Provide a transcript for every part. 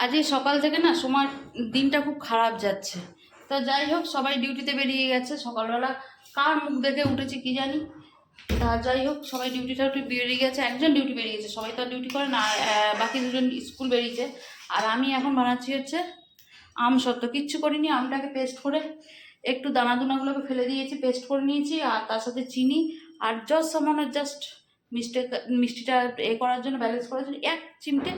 আজকে সকাল থেকে না সময় দিনটা খুব খারাপ যাচ্ছে। তো যাই হোক, সবাই ডিউটিতে বেরিয়ে গেছে। সকালবেলা কার মুখ দেখে উঠেছি কি জানি। তা যাই হোক, সবাই ডিউটিটা বেরিয়ে গেছে। একজন ডিউটি বেরিয়ে গেছে, সবাই তো ডিউটি করে না। বাকি দুজন স্কুল বেরিয়েছে। আর আমি এখন বানাচ্ছি হচ্ছে আম সত্ত্ব। কিচ্ছু করিনি, আমটাকে পেস্ট করে একটু দানাগুলোকে ফেলে দিয়েছি, পেস্ট করে নিয়েছি। আর তার সাথে চিনি আর জাস্ট মিষ্টিটা করার জন্য, ব্যালেন্স করার জন্য 1 চিমটে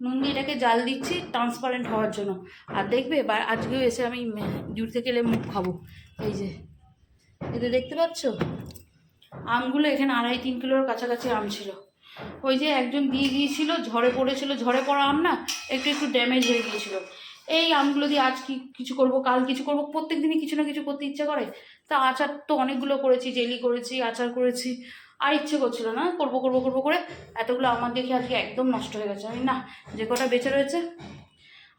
নুন দিয়ে এটাকে জাল দিচ্ছি ট্রান্সপারেন্ট হওয়ার জন্য। আর দেখবে আজকেও এসে আমি ডিউটি থেকে এলে মুখ খাবো। এই যে এতে দেখতে পাচ্ছ আমগুলো, এখানে 2.5-3 কিলোর কাছাকাছি আম ছিল। ওই যে একজন দিয়ে গিয়েছিল, ঝড়ে পড়েছিল, ঝড়ে পড়া আম না, একটু ড্যামেজ হয়ে গিয়েছিল। এই আমগুলো দিয়ে আজ কিছু করব, কাল কিছু করব, প্রত্যেক দিনই কিছু না কিছু করতে ইচ্ছা করে। তা আচার তো অনেকগুলো করেছি, জেলি করেছি, আচার করেছি, আর ইচ্ছে করছিল না। করবো করে এতগুলো আমার দেখে আজকে একদম নষ্ট হয়ে গেছে। আমি না, যে কটা বেঁচে রয়েছে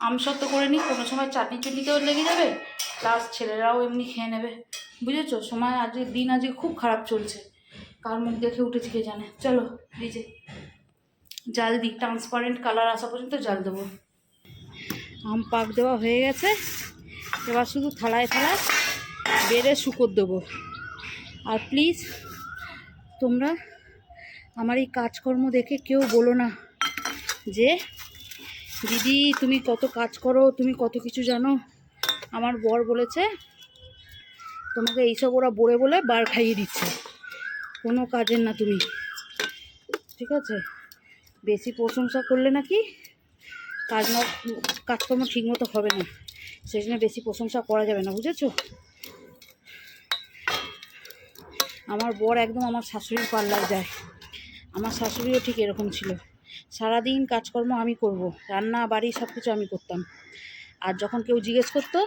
আমসত্ব করে নিই, কোনো সময় চাটনিতেও লেগে যাবে, প্লাস ছেলেরাও এমনি খেয়ে নেবে। বুঝেছো, সময় আজকে খুব খারাপ চলছে। কার মুখ দেখে উঠেছি কে জানে। চলো দিজে জাল দিই, ট্রান্সপারেন্ট কালার আসা পর্যন্ত জাল দেবো। আম পাক দেওয়া হয়ে গেছে, এবার শুধু থালায় বেড়ে শুকোর দেবো। আর প্লিজ তোমরা আমার এই কাজকর্ম দেখে কেউ বলো না যে দিদি তুমি কত কাজ করো, তুমি কত কিছু জানো। আমার বর বলেছে তোমাকে এইসব ওরা বলে বার খাইয়ে দিচ্ছে, কোনো কাজের না তুমি, ঠিক আছে? বেশি প্রশংসা করলে নাকি কাজকর্ম ঠিকমতো হবে না, সেই জন্য বেশি প্রশংসা করা যাবে না, বুঝেছো? আমার বর একদম আমার শাশুড়ির পাল্লায় যায়। আমার শাশুড়িও ঠিক এরকম ছিল, সারাদিন কাজকর্ম আমি করব, রান্না বাড়ি সব কিছু আমি করতাম। আর যখন কেউ জিজ্ঞেস করতো,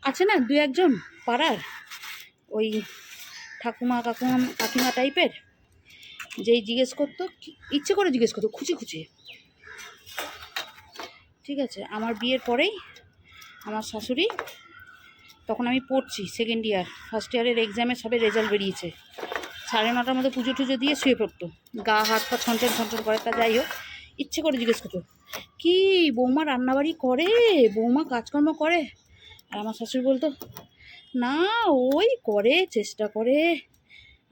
আছে না 2-1 পাড়ার ওই ঠাকুমা কাকিমা টাইপের, যেই জিজ্ঞেস করতো, ইচ্ছে করে জিজ্ঞেস করতো, খুঁচিয়ে। ঠিক আছে, আমার বিয়ের পরেই আমার শাশুড়ি, তখন আমি পড়ছি 2nd ইয়ার, 1st ইয়ারের এক্সামের সবে রেজাল্ট বেরিয়েছে, 9:30টার মধ্যে পুজো টুজো দিয়ে শুয়ে পড়তো, গা হাত পা ছনছন করে। তা যাই হোক, ইচ্ছে করে জিজ্ঞেস করতো, কি বৌমা রান্নাবাড়ি করে, বৌমা কাজকর্ম করে? আর আমার শাশুড়ি বলতো, না ওই করে, চেষ্টা করে,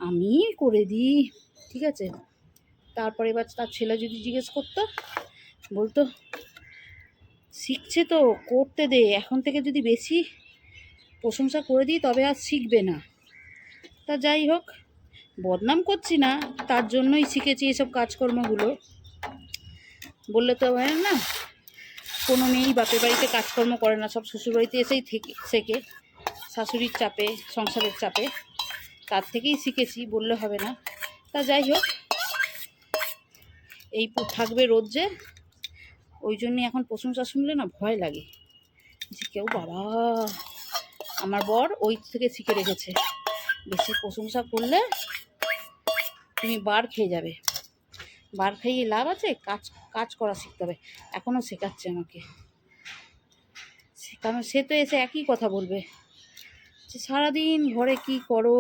আমি করে দিই, ঠিক আছে? তারপরে এবার তার ছেলে যদি জিজ্ঞেস করতো, বলতো শিখছে তো, করতে দে, এখন থেকে যদি বেশি প্রশংসা করে দিই তবে আর শিখবে না। তা যাই হোক, বদনাম করছি না, তার জন্যই শিখেছি এসব কাজকর্মগুলো। বললে তো হয় না, কোনো মেয়েই বাপের বাড়িতে কাজকর্ম করে না, সব শ্বশুরবাড়িতে এসেই শেখে, শাশুড়ির চাপে, সংসারের চাপে, তার থেকেই শিখেছি, বললে হবে না। তা যাই হোক, এই থাকবে রোদ যে, ওই জন্যই এখন প্রশংসা শুনলে না ভয় লাগে যে কেউ, বাবা আমার বর ওই থেকে শিখে রেখেছে, বেশি প্রশংসা করলে তুমি বার খেয়ে যাবে, বার খাইয়ে লাভ আছে, কাজ করা শিখতে হবে। এখনও শেখাচ্ছে আমাকে, কারণ সে তো এসে একই কথা বলবে যে সারাদিন ঘরে কি করো,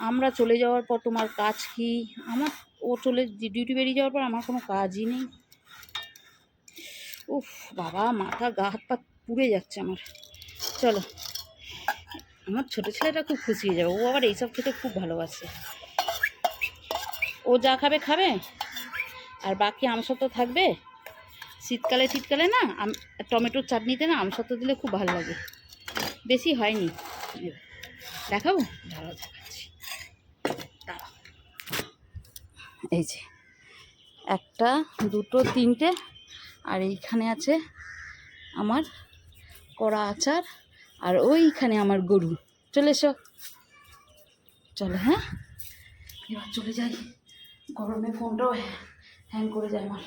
আমরা চলে যাওয়ার পর তোমার কাজ কি? ও ডিউটি বেরিয়ে যাওয়ার পর আমার কোনো কাজই নেই। উফ বাবা, মাথা গা হাত পা পুড়ে যাচ্ছে আমার। চলো, আমার ছোটো ছেলেটা খুব খুশি হয়ে যাবে, ও আবার এইসব খেতে খুব ভালোবাসে। ও যা খাবে, আর বাকি আমসত্ত্ব থাকবে। শীতকালে না টমেটোর চাটনিতে না আমসত্ত্ব দিলে খুব ভালো লাগে। বেশি হয়নি, দেখাবো, দেখাচ্ছি। এই যে 1, 2, 3টে, আর এইখানে আছে আমার কড়া আচার, আর ওইখানে আমার গরু। চলে এসো, চলো। হ্যাঁ, এবার চলে যাই, গরমে ফোনটাও হ্যাং করে যায় আমার।